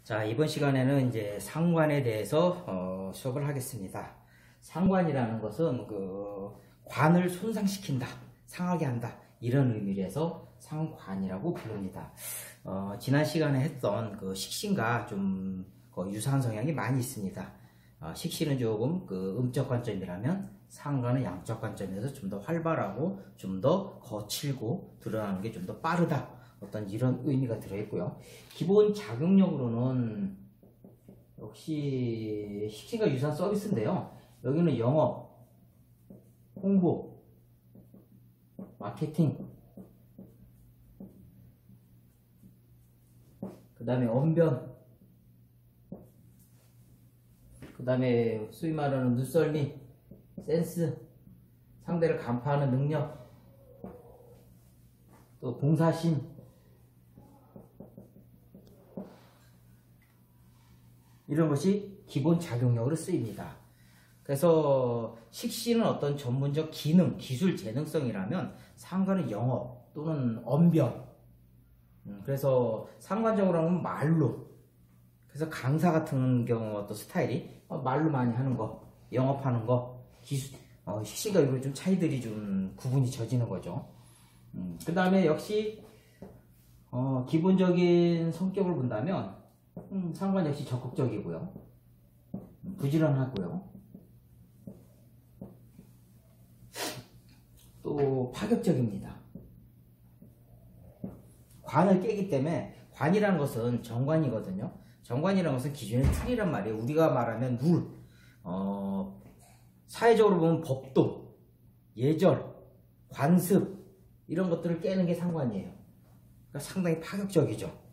자, 이번 시간에는 이제 상관에 대해서 수업을 하겠습니다. 상관이라는 것은 관을 손상시킨다, 상하게 한다, 이런 의미로 해서 상관이라고 부릅니다. 지난 시간에 했던 식신과 좀 유사한 성향이 많이 있습니다. 식신은 조금 음적 관점이라면 상관은 양적 관점에서 좀 더 활발하고 좀 더 거칠고 드러나는 게 좀 더 빠르다, 어떤 이런 의미가 들어있고요. 기본 작용력으로는 역시 식신과 유사한 서비스인데요. 여기는 영업, 홍보, 마케팅, 그 다음에 언변, 그 다음에 소위 말하는 눈썰미, 센스, 상대를 간파하는 능력, 또 봉사심, 이런 것이 기본 작용력으로 쓰입니다. 그래서 식신은 어떤 전문적 기능, 기술, 재능성이라면 상관은 영업 또는 언변. 그래서 상관적으로 하면 말로. 그래서 강사 같은 경우 어떤 스타일이 말로 많이 하는 거, 영업하는 거, 기술, 식신과 이런 좀 차이들이 좀 구분이 져지는 거죠. 그 다음에 역시 기본적인 성격을 본다면 상관 역시 적극적이고요, 부지런하고요, 또 파격적입니다. 관을 깨기 때문에, 관이라는 것은 정관이거든요. 정관이라는 것은 기존의 틀이란 말이에요. 우리가 말하면 룰, 사회적으로 보면 법도, 예절, 관습, 이런 것들을 깨는 게 상관이에요. 그러니까 상당히 파격적이죠.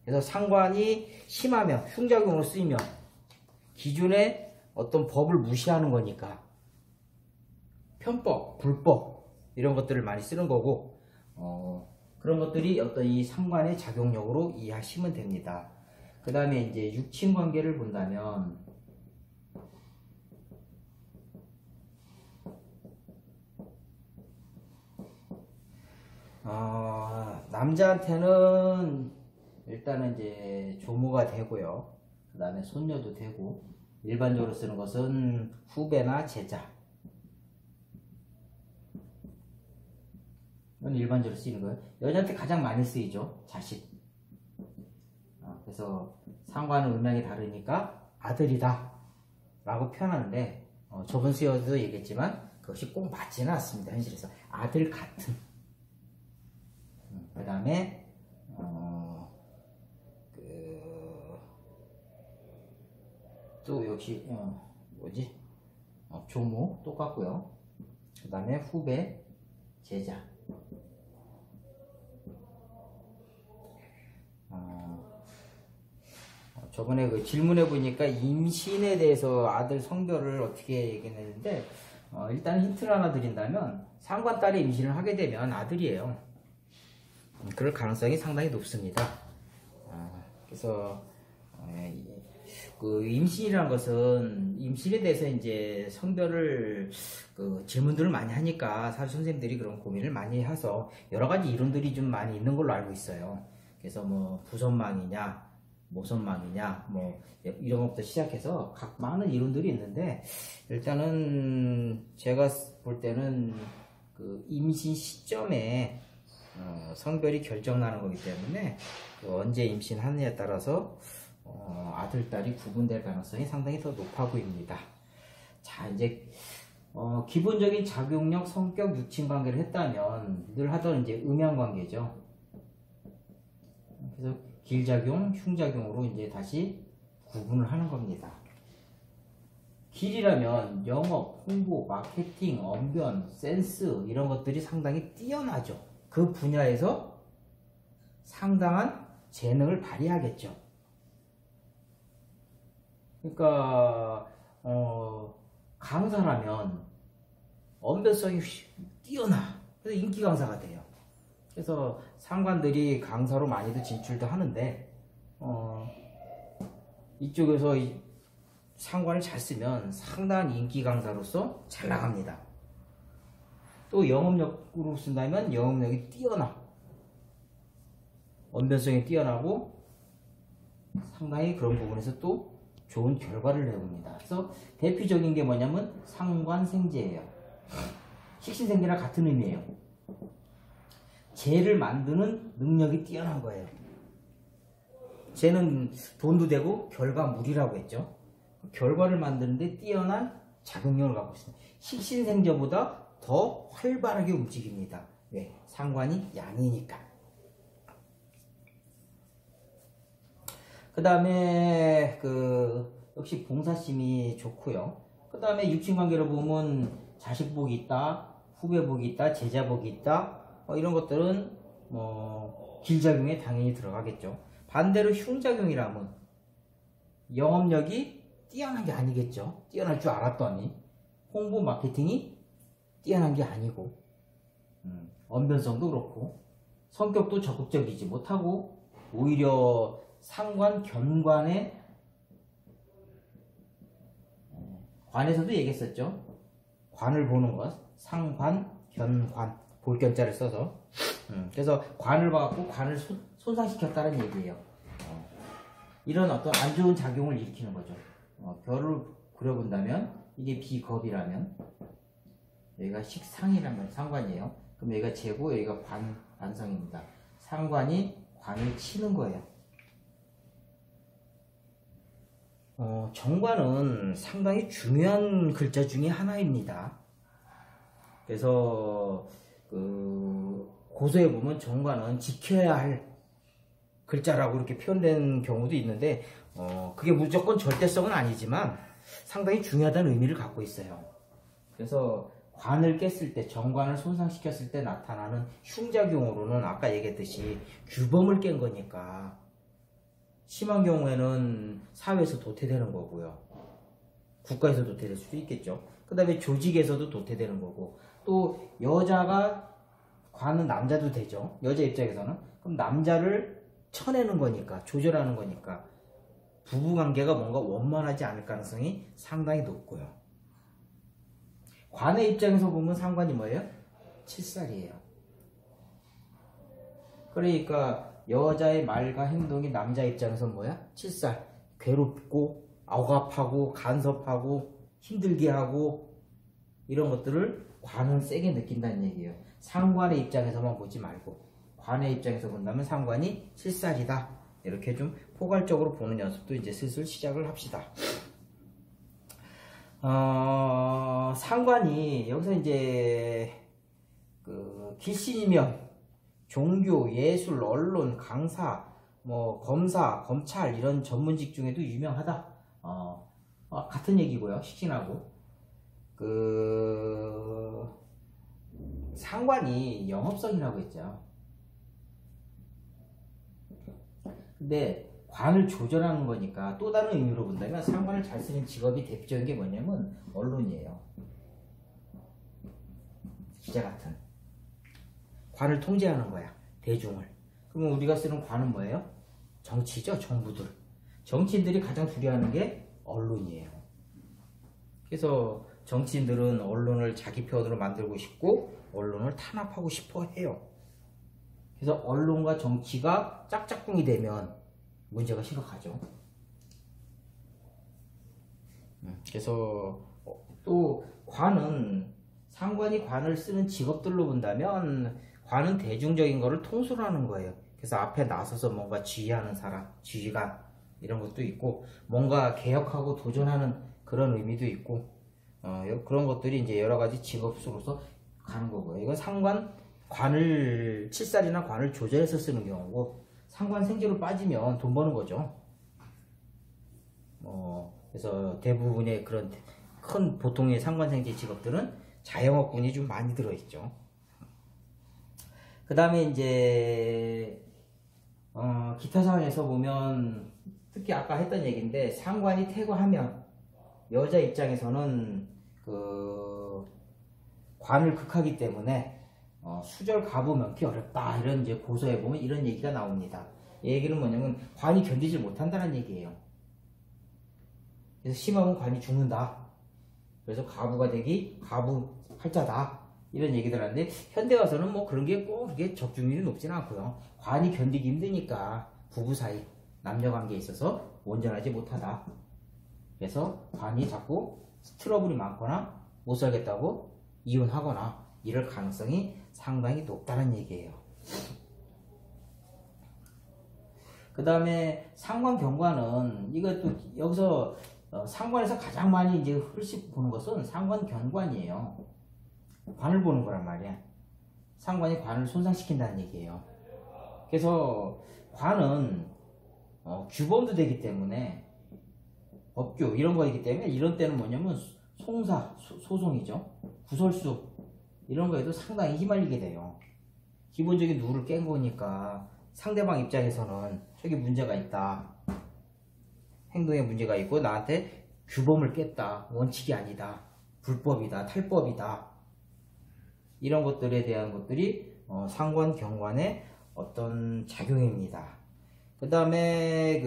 그래서 상관이 심하면, 흉작용으로 쓰이면 기존의 어떤 법을 무시하는 거니까 편법, 불법, 이런 것들을 많이 쓰는 거고, 그런 것들이 어떤 이 상관의 작용력으로 이해하시면 됩니다. 그 다음에 이제 육친관계를 본다면, 남자한테는 일단은 이제 조모가 되고요. 그 다음에 손녀도 되고, 일반적으로 쓰는 것은 후배나 제자. 이건 일반적으로 쓰이는 거예요. 여자한테 가장 많이 쓰이죠. 자식. 그래서 상관은 음양이 다르니까 아들이다 라고 표현하는데, 저번 수업에도 얘기했지만 그것이 꼭 맞지는 않습니다. 현실에서 아들 같은. 그 다음에 또 역시 조모 똑같고요. 그 다음에 후배, 제자. 저번에 질문해 보니까 임신에 대해서 아들 성별을 어떻게 얘기했는데, 일단 힌트를 하나 드린다면, 상관딸이 임신을 하게 되면 아들이에요. 그럴 가능성이 상당히 높습니다. 그래서 임신이라는 것은, 임신에 대해서 이제 성별을 질문들을 많이 하니까 사실 선생님들이 그런 고민을 많이 해서 여러 가지 이론들이 좀 많이 있는 걸로 알고 있어요. 그래서 부선망이냐, 모선망이냐, 이런 것부터 시작해서 각 많은 이론들이 있는데, 일단은 제가 볼 때는 임신 시점에 성별이 결정나는 거기 때문에 언제 임신하느냐에 따라서 아들, 딸이 구분될 가능성이 상당히 더 높아 보입니다. 자, 이제 기본적인 작용력, 성격, 육친관계를 했다면 늘 하던 이제 음양관계죠. 그래서 길작용, 흉작용으로 이제 다시 구분을 하는 겁니다. 길이라면 영업, 홍보, 마케팅, 언변, 센스, 이런 것들이 상당히 뛰어나죠. 그 분야에서 상당한 재능을 발휘하겠죠. 그러니까 강사라면 언변성이 뛰어나, 그래서 인기 강사가 돼요. 그래서 상관들이 강사로 많이도 진출도 하는데, 이쪽에서 상관을 잘 쓰면 상당한 인기 강사로서 잘 나갑니다. 또 영업력으로 쓴다면 영업력이 뛰어나, 언변성이 뛰어나고 상당히 그런 부분에서 또 좋은 결과를 내봅니다. 그래서 대표적인 게 뭐냐면 상관생재예요. 식신생재랑 같은 의미예요. 재를 만드는 능력이 뛰어난 거예요. 재는 돈도 되고 결과물이라고 했죠. 결과를 만드는데 뛰어난 작용력을 갖고 있습니다. 식신생재보다 더 활발하게 움직입니다. 왜? 상관이 양이니까. 그 다음에 역시 봉사심이 좋고요. 그 다음에 육친관계를 보면 자식복이 있다, 후배복이 있다, 제자복이 있다, 이런 것들은 길작용에 당연히 들어가겠죠. 반대로 흉작용이라면 영업력이 뛰어난 게 아니겠죠. 뛰어날 줄 알았더니 홍보 마케팅이 뛰어난 게 아니고, 언변성도 그렇고 성격도 적극적이지 못하고 오히려 상관 견관의 관에서도 얘기했었죠. 관을 보는 것, 상관 견관, 볼견자를 써서 그래서 관을 봐갖고 관을 손상시켰다는 얘기예요. 이런 어떤 안 좋은 작용을 일으키는 거죠. 별을 그려본다면 이게 비겁이라면 여기가 식상이라는 상관이에요. 그럼 여기가 재고 여기가 관성입니다. 상관이 관을 치는 거예요. 정관은 상당히 중요한 글자 중에 하나입니다. 그래서 고서에 보면 정관은 지켜야 할 글자라고 이렇게 표현된 경우도 있는데 그게 무조건 절대성은 아니지만 상당히 중요하다는 의미를 갖고 있어요. 그래서 관을 깼을 때, 정관을 손상시켰을 때 나타나는 흉작용으로는 아까 얘기했듯이 규범을 깬 거니까 심한 경우에는 사회에서 도태되는 거고요. 국가에서 도태될 수도 있겠죠. 그 다음에 조직에서도 도태되는 거고, 또 여자가 관은 남자도 되죠. 여자 입장에서는. 그럼 남자를 쳐내는 거니까, 조절하는 거니까 부부관계가 뭔가 원만하지 않을 가능성이 상당히 높고요. 관의 입장에서 보면 상관이 뭐예요? 칠살이에요. 그러니까 여자의 말과 행동이 남자 입장에서 뭐야? 칠살. 괴롭고 억압하고 간섭하고 힘들게 하고 이런 것들을 관은 세게 느낀다는 얘기예요. 상관의 입장에서만 보지 말고 관의 입장에서 본다면 상관이 칠살이다. 이렇게 좀 포괄적으로 보는 연습도 이제 슬슬 시작을 합시다. 상관이 여기서 이제 길신이면 종교, 예술, 언론, 강사, 검사, 검찰 이런 전문직 중에도 유명하다. 같은 얘기고요. 식신하고 상관이 영업성이라고 했죠. 근데 관을 조절하는 거니까 또 다른 의미로 본다면 상관을 잘 쓰는 직업이 대표적인 게 뭐냐면 언론이에요. 기자 같은 관을 통제하는 거야. 대중을. 그러면 우리가 쓰는 관은 뭐예요? 정치죠. 정부들. 정치인들이 가장 두려워하는 게 언론이에요. 그래서 정치인들은 언론을 자기 편으로 만들고 싶고 언론을 탄압하고 싶어 해요. 그래서 언론과 정치가 짝짝꿍이 되면 문제가 심각하죠. 그래서 또 관은 상관이 관을 쓰는 직업들로 본다면 관은 대중적인 거를 통솔하는 거예요. 그래서 앞에 나서서 뭔가 지휘하는 사람, 지휘관 이런 것도 있고 뭔가 개혁하고 도전하는 그런 의미도 있고 그런 것들이 이제 여러 가지 직업수로서 가는 거고요. 이건 상관 관을 칠살이나 관을 조절해서 쓰는 경우고 상관 생재로 빠지면 돈 버는 거죠. 그래서 대부분의 그런 큰 보통의 상관 생재 직업들은 자영업군이 좀 많이 들어있죠. 그 다음에 이제 기타 상황에서 보면 특히 아까 했던 얘기인데 상관이 퇴거하면 여자 입장에서는 관을 극하기 때문에 수절 가부 명키 어렵다 이런 이제 고서에 보면 이런 얘기가 나옵니다. 이 얘기는 뭐냐면 관이 견디질 못한다는 얘기예요. 그래서 심하면 관이 죽는다. 그래서 가부가 되기 가부 팔자다 이런 얘기들 하는데 현대 와서는 뭐 그런 게 꼭 그렇게 적중률이 높지는 않고요. 관이 견디기 힘드니까 부부 사이 남녀 관계에 있어서 온전하지 못하다. 그래서 관이 자꾸 트러블이 많거나 못 살겠다고 이혼하거나 이럴 가능성이 상당히 높다는 얘기예요. 그 다음에 상관 경관은 이것도 여기서 상관에서 가장 많이 이제 흔히 보는 것은 상관 견관이에요. 관을 보는 거란 말이야. 상관이 관을 손상시킨다는 얘기예요. 그래서 관은 규범도 되기 때문에 법규 이런 거이기 때문에 이런 때는 뭐냐면 송사, 소송이죠. 구설수 이런 거에도 상당히 휘말리게 돼요. 기본적인 룰을 깬 거니까 상대방 입장에서는 저기 문제가 있다. 행동에 문제가 있고 나한테 규범을 깼다. 원칙이 아니다. 불법이다. 탈법이다. 이런 것들에 대한 것들이 상관 경관의 어떤 작용입니다. 그 다음에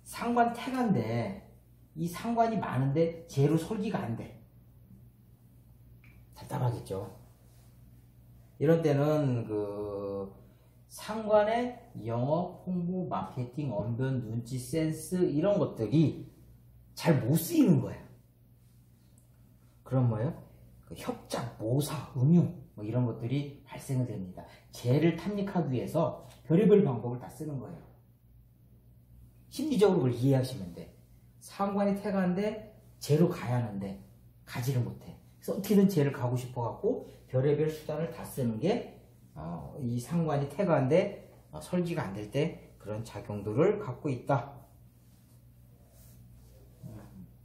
상관 태가인데 이 상관이 많은데 제로 설계가 안 돼. 답답하겠죠. 이런 때는 상관의 영업, 홍보, 마케팅, 언변, 눈치, 센스 이런 것들이 잘 못 쓰이는 거예요. 그럼 뭐예요? 협작, 모사, 음용 뭐 이런 것들이 발생이 됩니다. 재를 탐닉하기 위해서 별의별 방법을 다 쓰는 거예요. 심리적으로 그걸 이해하시면 돼. 상관이 태가인데 재로 가야 하는데 가지를 못해. 그래서 어떻게든 재를 가고 싶어 갖고 별의별 수단을 다 쓰는 게 이 상관이 태가인데 설계가 안 될 때 그런 작용들을 갖고 있다.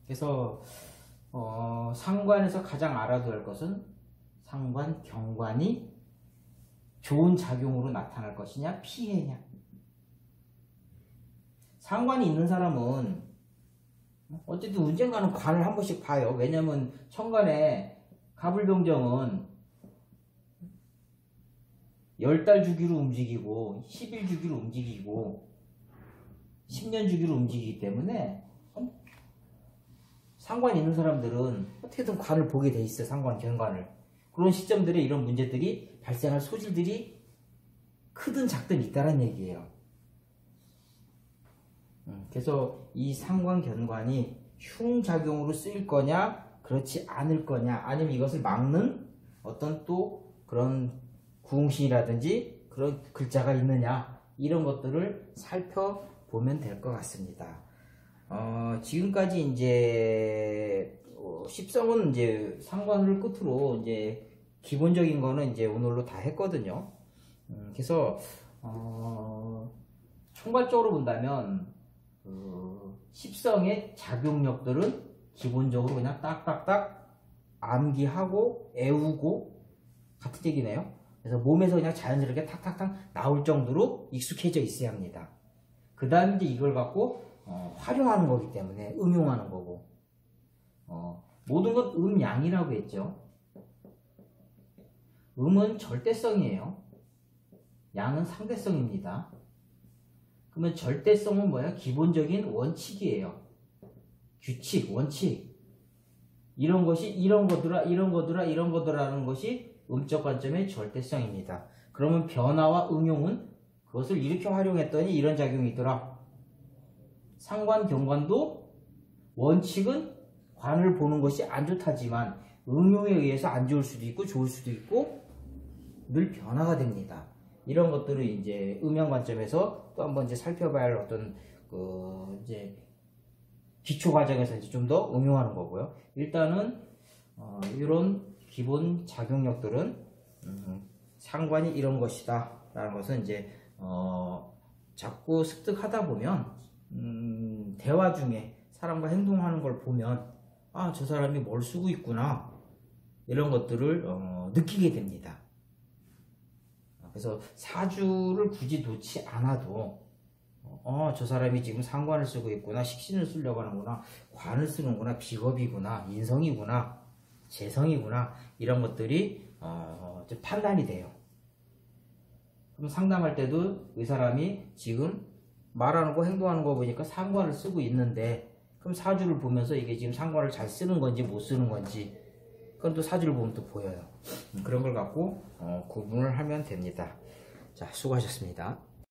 그래서 상관에서 가장 알아둬야 할 것은 상관 경관이 좋은 작용으로 나타날 것이냐 피해냐. 상관이 있는 사람은 어쨌든 언젠가는 관을 한 번씩 봐요. 왜냐면 천간에 갑을병정은 10달 주기로 움직이고 10일 주기로 움직이고 10년 주기로 움직이기 때문에 상관이 있는 사람들은 어떻게든 관을 보게 돼 있어요. 상관 경관을. 그런 시점들에 이런 문제들이 발생할 소질들이 크든 작든 있다는 얘기예요. 그래서 이 상관 견관이 흉작용으로 쓰일 거냐 그렇지 않을 거냐 아니면 이것을 막는 어떤 또 그런 구웅신이라든지 그런 글자가 있느냐 이런 것들을 살펴보면 될 것 같습니다. 지금까지 이제 십성은 이제 상관을 끝으로 이제 기본적인 거는 이제 오늘로 다 했거든요. 그래서 총괄적으로 본다면 십성의 작용력들은 기본적으로 그냥 딱딱딱 암기하고 애우고 같은 얘기네요. 그래서 몸에서 그냥 자연스럽게 탁탁탁 나올 정도로 익숙해져 있어야 합니다. 그 다음 이제 이걸 갖고 활용하는 거기 때문에 응용하는 거고 모든 건 음양이라고 했죠. 음은 절대성이에요. 양은 상대성입니다. 그러면 절대성은 뭐야? 기본적인 원칙이에요. 규칙, 원칙. 이런 것이 이런 거더라, 이런 거더라, 이런 거더라라는 것이 음적 관점의 절대성입니다. 그러면 변화와 응용은 그것을 이렇게 활용했더니 이런 작용이 있더라. 상관, 경관도 원칙은 관을 보는 것이 안 좋다지만 응용에 의해서 안 좋을 수도 있고 좋을 수도 있고 늘 변화가 됩니다. 이런 것들을 이제 음양 관점에서 또 한번 이제 살펴봐야 할 어떤 이제 기초 과정에서 이제 좀 더 응용하는 거고요. 일단은 이런 기본 작용력들은 상관이 이런 것이다 라는 것은 이제 자꾸 습득하다 보면 대화 중에 사람과 행동하는 걸 보면 아, 저 사람이 뭘 쓰고 있구나 이런 것들을 느끼게 됩니다. 그래서 사주를 굳이 놓지 않아도 저 사람이 지금 상관을 쓰고 있구나, 식신을 쓰려고 하는구나, 관을 쓰는구나, 비겁이구나, 인성이구나, 재성이구나 이런 것들이 판단이 돼요. 그럼 상담할 때도 이 사람이 지금 말하는 거 행동하는 거 보니까 상관을 쓰고 있는데 그럼 사주를 보면서 이게 지금 상관을 잘 쓰는 건지 못 쓰는 건지 그건 또 사주를 보면 또 보여요. 그런 걸 갖고 구분을 하면 됩니다. 자, 수고하셨습니다.